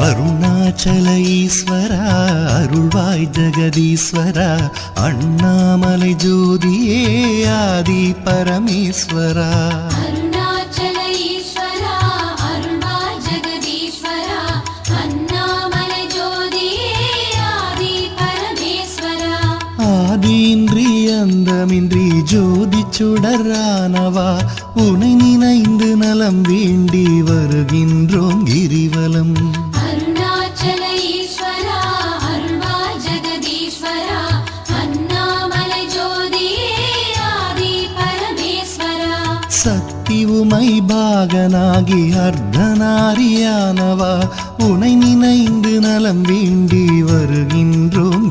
அருணாச்சல ஈஸ்வரா அருள்வாய் ஜெகதீஸ்வரா அண்ணாமலை ஜோதியே ஆதி பரமேஸ்வரா. அருணாச்சல ஈஸ்வரா அருள்வாய் ஜெகதீஸ்வரா அண்ணாமலை ஜோதியே ஆதி பரமேஸ்வரா. ஆதியின்றி அந்தமின்றி ஜோதி சுடரானவா உனை நினைந்து நலம் வேண்டி வருகின்றோம் கிரிவலம். அருணாச்சல ஈஸ்வரா அருள்வாய் ஜெகதீஸ்வரா அண்ணாமலை ஜோதியே ஆதி பரமேஸ்வரா. சக்தி உமை பாகனாகி அர்த்தநாரியானவா உனை நினைந்து நலம் வேண்டி வருகின்றோம்